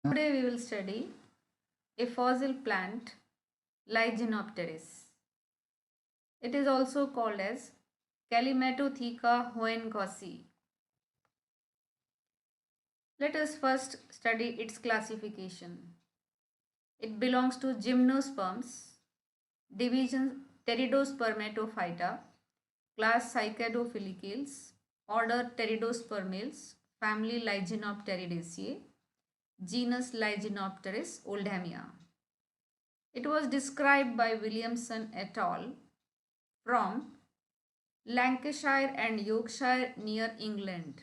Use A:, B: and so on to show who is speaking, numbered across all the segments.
A: Today we will study a fossil plant, Lyginopteris. It is also called as Calimatotheca hoengossi. Let us first study its classification. It belongs to Gymnosperms, division Pteridospermatophyta, class Cycadophylicales, order Pteridospermales, family Lyginopteridaceae, genus Lyginopteris oldhamia. It was described by Williamson et al. From Lancashire and Yorkshire near England.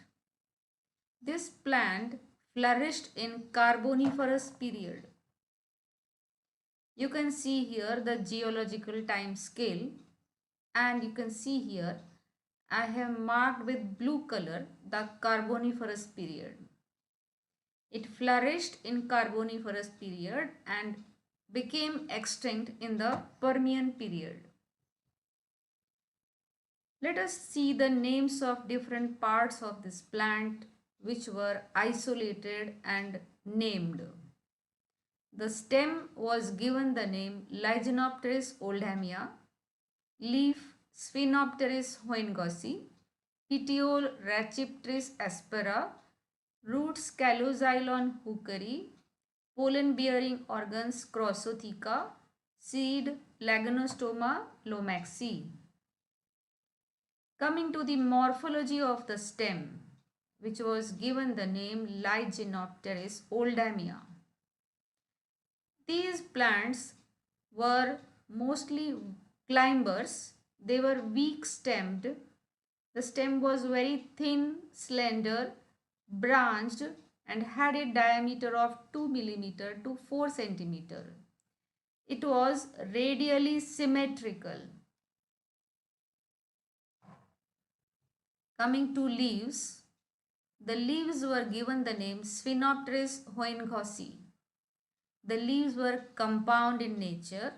A: This plant flourished in Carboniferous period. You can see here the geological time scale, and you can see here I have marked with blue color the Carboniferous period. It flourished in Carboniferous period and became extinct in the Permian period. Let us see the names of different parts of this plant which were isolated and named. The stem was given the name Lyginopteris oldhamia, leaf Sphenopteris hoengossi, petiole Rhachipteris aspera, roots Caloxylon hookeri, pollen bearing organs Crossotheca, seed Lagonostoma lomaxi. Coming to the morphology of the stem, which was given the name Lyginopteris oldhamia. These plants were mostly climbers. They were weak stemmed. The stem was very thin, slender, branched, and had a diameter of 2 millimeter to 4 centimeter. It was radially symmetrical. Coming to leaves, the leaves were given the name Sphenopteris hoengossi. The leaves were compound in nature,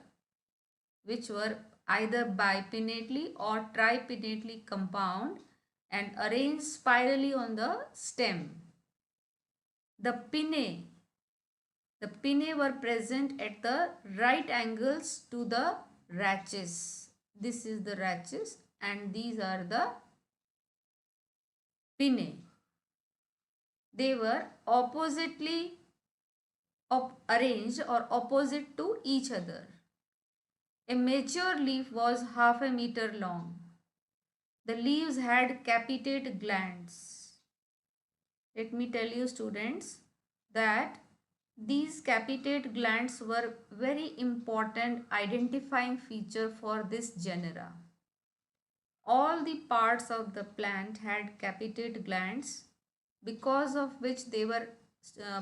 A: which were either bipinnately or tripinnately compound and arranged spirally on the stem. The pinnae were present at the right angles to the rachis. This is the rachis and these are the pinnae. They were oppositely arranged or opposite to each other. A mature leaf was half a meter long. The leaves had capitate glands. Let me tell you students that these capitate glands were very important identifying feature for this genera. All the parts of the plant had capitate glands, because of which they were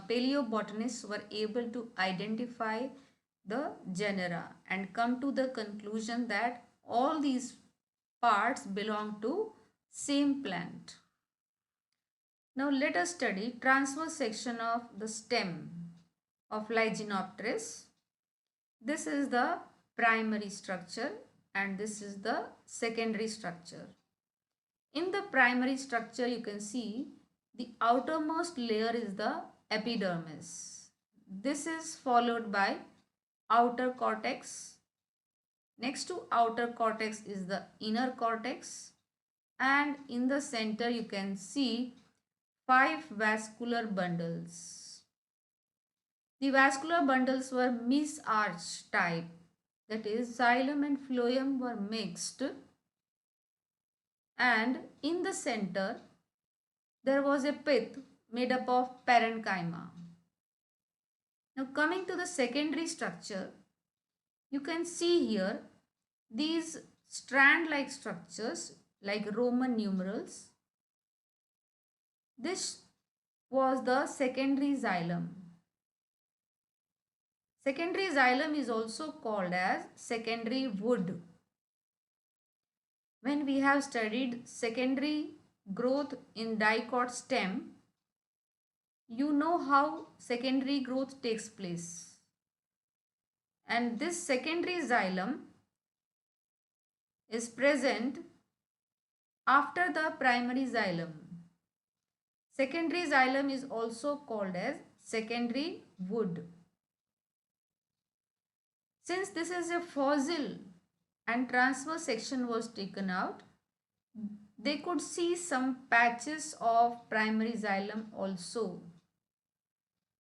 A: paleobotanists were able to identify the genera and come to the conclusion that all these parts belong to same plant. Now let us study transverse section of the stem of Lyginopteris. This is the primary structure and this is the secondary structure. In the primary structure you can see the outermost layer is the epidermis. This is followed by outer cortex. Next to outer cortex is the inner cortex, and in the center you can see 5 vascular bundles. The vascular bundles were meso-arch type, that is xylem and phloem were mixed, and in the center there was a pith made up of parenchyma. Now coming to the secondary structure, you can see here these strand-like structures like Roman numerals. This was the secondary xylem. Secondary xylem is also called as secondary wood. When we have studied secondary growth in dicot stem, you know how secondary growth takes place. And this secondary xylem is present after the primary xylem. Secondary xylem is also called as secondary wood. Since this is a fossil and transverse section was taken out, they could see some patches of primary xylem also.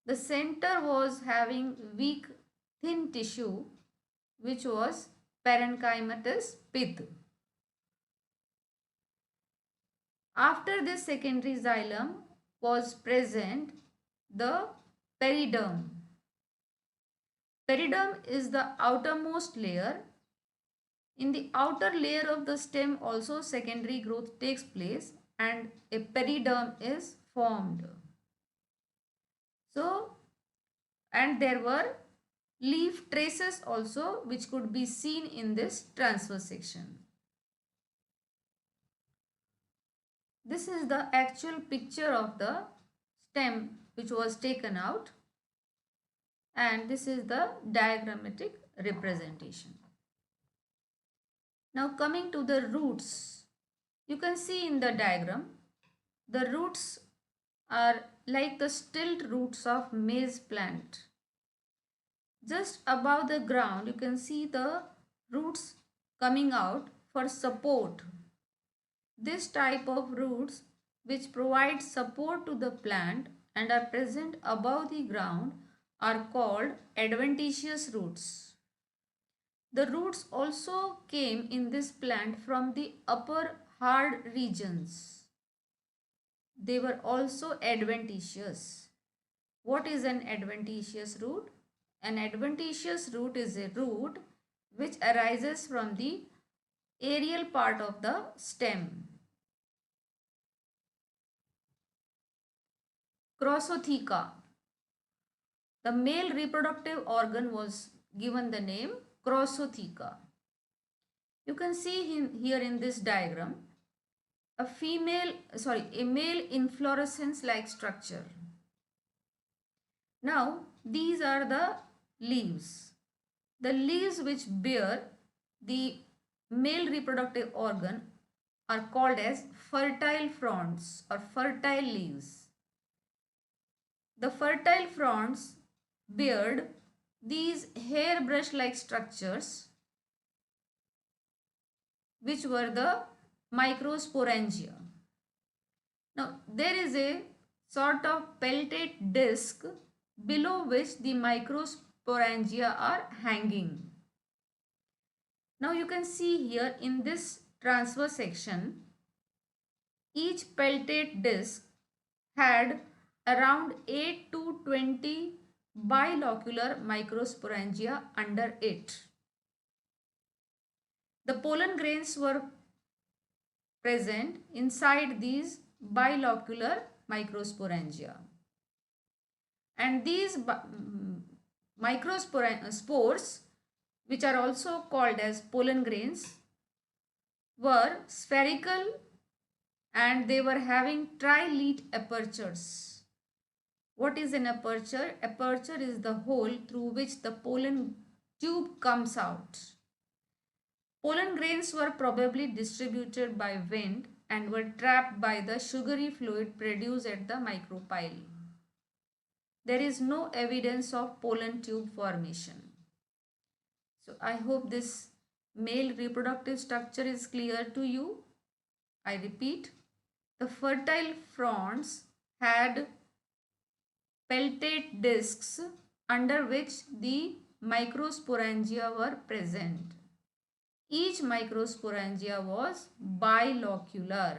A: The center was having weak, thin tissue, which was parenchymatous pith. After this secondary xylem was present the periderm. Periderm is the outermost layer. In the outer layer of the stem also secondary growth takes place and a periderm is formed. So, and there were leaf traces also which could be seen in this transverse section. This is the actual picture of the stem which was taken out, and this is the diagrammatic representation. Now coming to the roots, you can see in the diagram the roots are like the stilt roots of maize plant. Just above the ground you can see the roots coming out for support. This type of roots which provide support to the plant and are present above the ground are called adventitious roots. The roots also came in this plant from the upper hard regions. They were also adventitious. What is an adventitious root? An adventitious root is a root which arises from the aerial part of the stem. Crossotheca. The male reproductive organ was given the name Crossotheca. You can see here in this diagram a male inflorescence like structure. Now these are the leaves. The leaves which bear the male reproductive organ are called as fertile fronds or fertile leaves. The fertile fronds bear these hairbrush like structures which were the microsporangia. Now there is a sort of peltate disc below which the microsporangia are hanging. Now you can see here in this transverse section, each peltate disc had around 8 to 20 bilocular microsporangia under it. The pollen grains were present inside these bilocular microsporangia. And these microspores, which are also called as pollen grains, were spherical and they were having trilete apertures. What is an aperture? Aperture is the hole through which the pollen tube comes out. Pollen grains were probably distributed by wind and were trapped by the sugary fluid produced at the micropyle. There is no evidence of pollen tube formation. So I hope this male reproductive structure is clear to you. I repeat, the fertile fronds had peltate discs under which the microsporangia were present. Each microsporangia was bilocular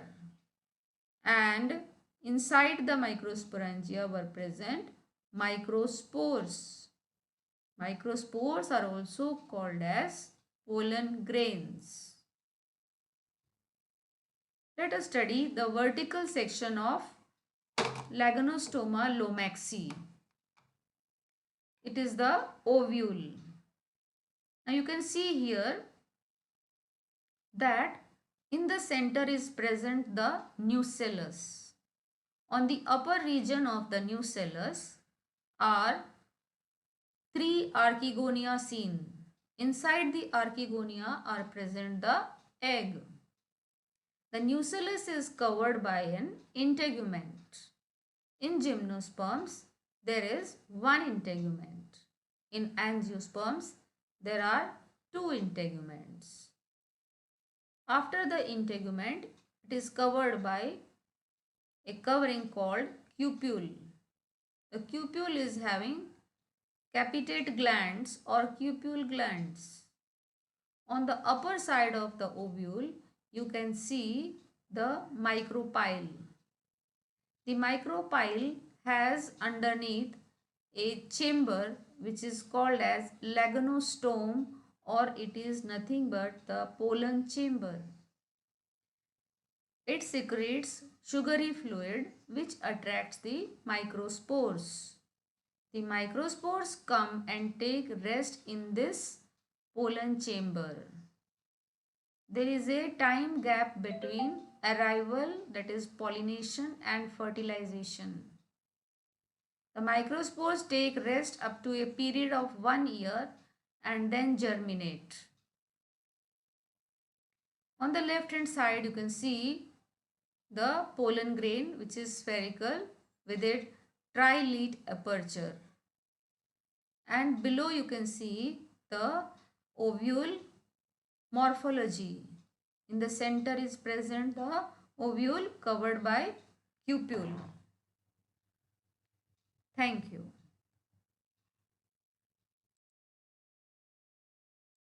A: and inside the microsporangia were present microspores. Microspores are also called as pollen grains. Let us study the vertical section of Lagonostoma lomaxi. It is the ovule. Now you can see here that in the center is present the nucellus. On the upper region of the nucellus are three archegonia seen. Inside the archegonia are present the egg. The nucellus is covered by an integument. In gymnosperms, there is one integument. In angiosperms, there are two integuments. After the integument, it is covered by a covering called cupule. The cupule is having capitate glands or cupule glands. On the upper side of the ovule, you can see the micropyle. The micropyle has underneath a chamber which is called as lagonostome, or it is nothing but the pollen chamber. It secretes sugary fluid which attracts the microspores. The microspores come and take rest in this pollen chamber. There is a time gap between arrival, that is pollination, and fertilization. The microspores take rest up to a period of 1 year and then germinate. On the left hand side, you can see the pollen grain which is spherical with a trilete aperture. And below you can see the ovule morphology. In the center is present the ovule covered by cupule. Thank you.